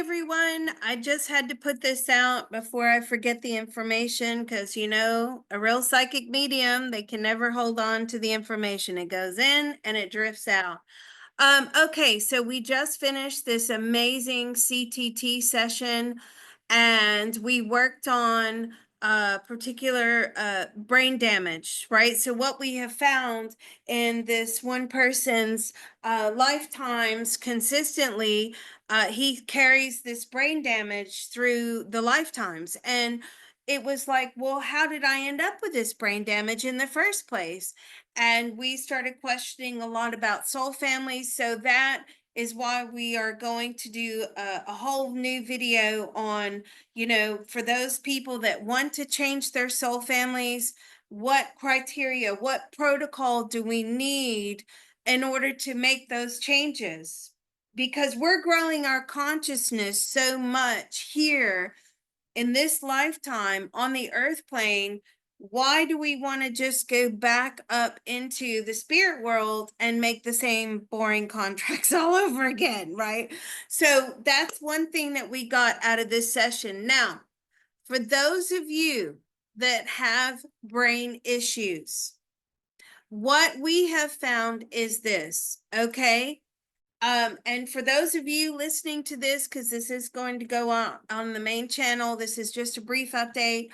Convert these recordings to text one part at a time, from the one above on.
everyone. I just had to put this out before I forget the information because, a real psychic medium, they can never hold on to the information. It goes in and it drifts out. Okay, so we just finished this amazing CTT session and we worked on particular brain damage, right? So what we have found in this one person's lifetimes consistently, he carries this brain damage through the lifetimes. And it was like, well, how did I end up with this brain damage in the first place? And we started questioning a lot about soul families. So that is why we are going to do a whole new video on, for those people that want to change their soul families, what criteria, what protocol do we need in order to make those changes? Because we're growing our consciousness so much here in this lifetime on the earth plane. Why do we want to just go back up into the spirit world and make the same boring contracts all over again, right? So that's one thing that we got out of this session. Now, for those of you that have brain issues, what we have found is this, okay? And for those of you listening to this, because this is going to go on the main channel, this is just a brief update.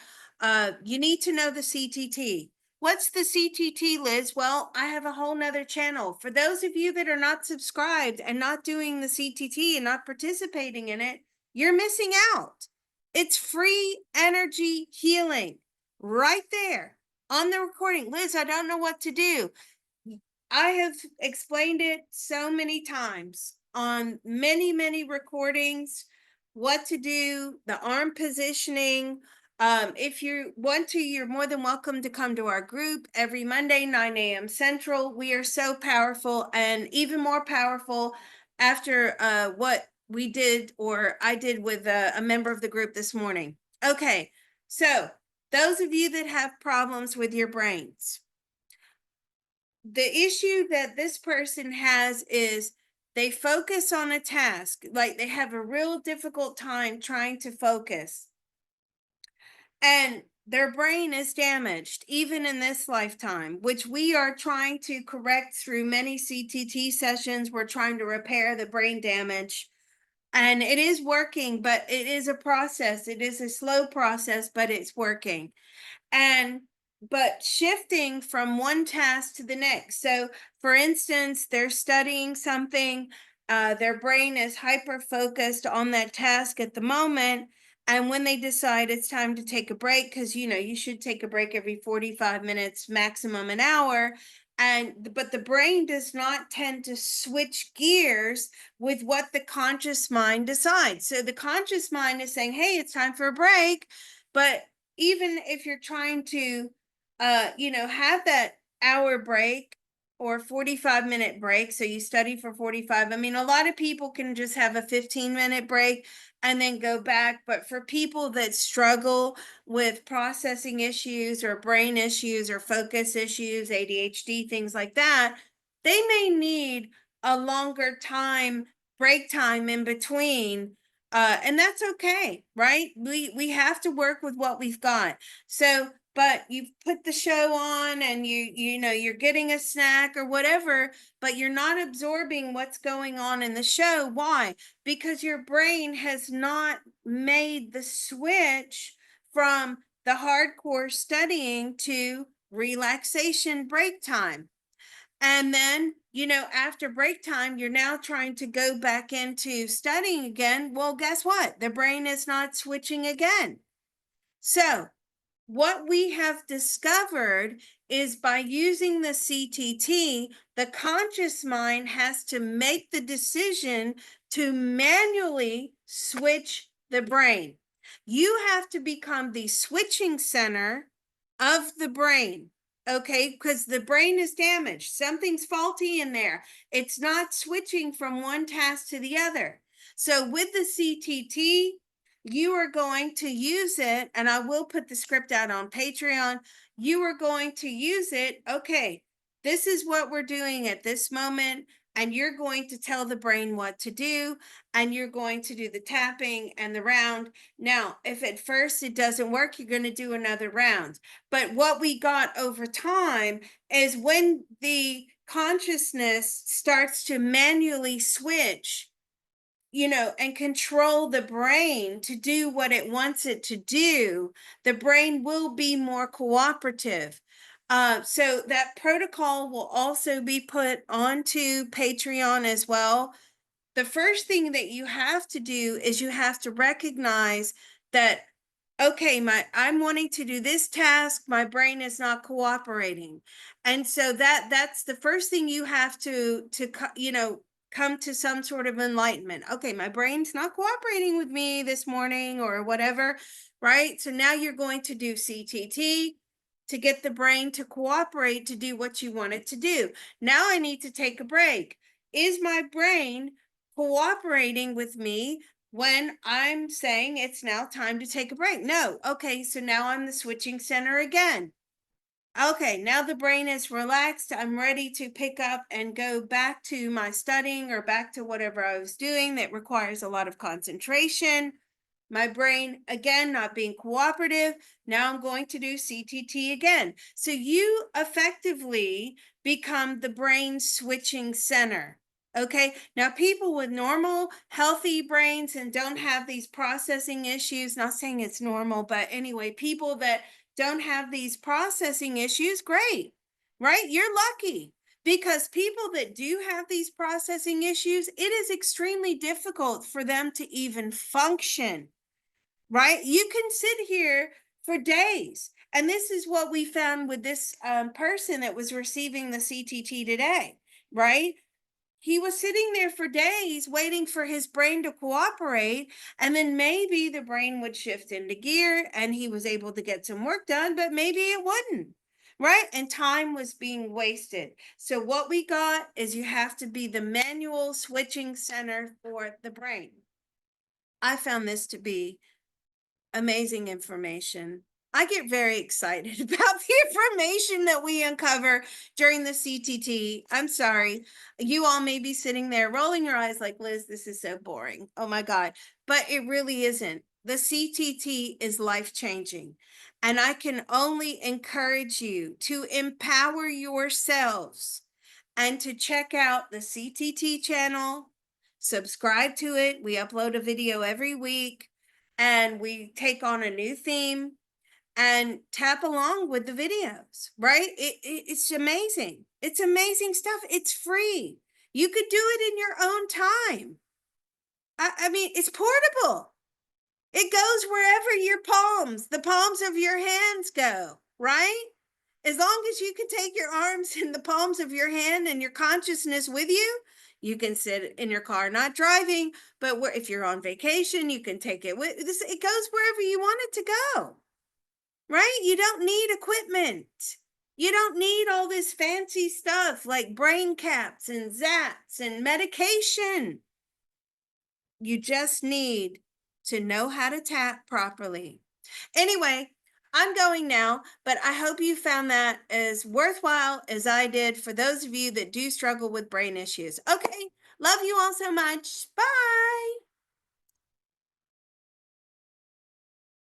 You need to know the CTT. What's the CTT, Liz? Well, I have a whole nother channel. For those of you that are not subscribed and not doing the CTT and not participating in it, you're missing out. It's free energy healing right there on the recording. Liz, I don't know what to do. I have explained it so many times on many, many recordings, what to do, the arm positioning. If you want to, you're more than welcome to come to our group every Monday, 9 a.m. Central. We are so powerful, and even more powerful after what we did or I did with a member of the group this morning. Okay, so those of you that have problems with your brains, the issue that this person has is they focus on a task, like they have a real difficult time trying to focus, and their brain is damaged even in this lifetime, which we are trying to correct through many CTT sessions. We're trying to repair the brain damage, and it is working, but it is a process. It is a slow process, but it's working. But shifting from one task to the next. So for instance, they're studying something, their brain is hyper focused on that task at the moment. And when they decide it's time to take a break, because you should take a break every 45 minutes, maximum an hour. But the brain does not tend to switch gears with what the conscious mind decides. So the conscious mind is saying, hey, it's time for a break. But even if you're trying to have that hour break or 45-minute break, so you study for 45. I mean, a lot of people can just have a 15-minute break and then go back. But for people that struggle with processing issues or brain issues or focus issues, ADHD, things like that, they may need a longer break time in between. And that's okay, right? We have to work with what we've got. So, but you've put the show on and you're getting a snack or whatever, but you're not absorbing what's going on in the show. Why? Because your brain has not made the switch from the hardcore studying to relaxation break time. And then, after break time, you're now trying to go back into studying again. Well, guess what? The brain is not switching again. So what we have discovered is by using the CTT, the conscious mind has to make the decision to manually switch the brain. You have to become the switching center of the brain. Okay, because the brain is damaged. Something's faulty in there. It's not switching from one task to the other. So with the CTT, you are going to use it, and I will put the script out on Patreon. You are going to use it. Okay, this is what we're doing at this moment. and you're going to tell the brain what to do, and you're going to do the tapping and the round. Now, if at first it doesn't work, you're going to do another round. But what we got over time is when the consciousness starts to manually switch, and control the brain to do what it wants it to do, the brain will be more cooperative. So that protocol will also be put onto Patreon as well. The first thing that you have to do is you have to recognize that, okay, I'm wanting to do this task, my brain is not cooperating. And so that's the first thing you have to come to some sort of enlightenment. Okay, my brain's not cooperating with me this morning or whatever, right? So now you're going to do CTT to get the brain to cooperate to do what you want it to do. Now I need to take a break. Is my brain cooperating with me when I'm saying it's now time to take a break? No. Okay, so now I'm the switching center again. Okay, now the brain is relaxed. I'm ready to pick up and go back to my studying or back to whatever I was doing that requires a lot of concentration. My brain, again, not being cooperative. Now I'm going to do CTT again. So you effectively become the brain switching center. Okay, now people with normal, healthy brains and don't have these processing issues, not saying it's normal, but anyway, people that don't have these processing issues, great, right? You're lucky, because people that do have these processing issues, it is extremely difficult for them to even function, right? You can sit here for days. And this is what we found with this person that was receiving the CTT today, right? He was sitting there for days waiting for his brain to cooperate, and then maybe the brain would shift into gear and he was able to get some work done, but maybe it wouldn't, right? And time was being wasted. So what we got is you have to be the manual switching center for the brain. I found this to be amazing information. I get very excited about the information that we uncover during the CTT. I'm sorry. You all may be sitting there rolling your eyes like, Liz, this is so boring. Oh my God. But it really isn't. The CTT is life changing. And I can only encourage you to empower yourselves and to check out the CTT channel, subscribe to it. We upload a video every week and we take on a new theme and tap along with the videos, right? It's amazing. It's amazing stuff. It's free. You could do it in your own time. I mean, it's portable. It goes wherever the palms of your hands go, right? As long as you can take your arms in the palms of your hand and your consciousness with you, you can sit in your car, not driving, but if you're on vacation, you can take it with this. It goes wherever you want it to go, right? You don't need equipment. You don't need all this fancy stuff like brain caps and zaps and medication. You just need to know how to tap properly. Anyway, I'm going now, but I hope you found that as worthwhile as I did for those of you that do struggle with brain issues. Okay, love you all so much. Bye.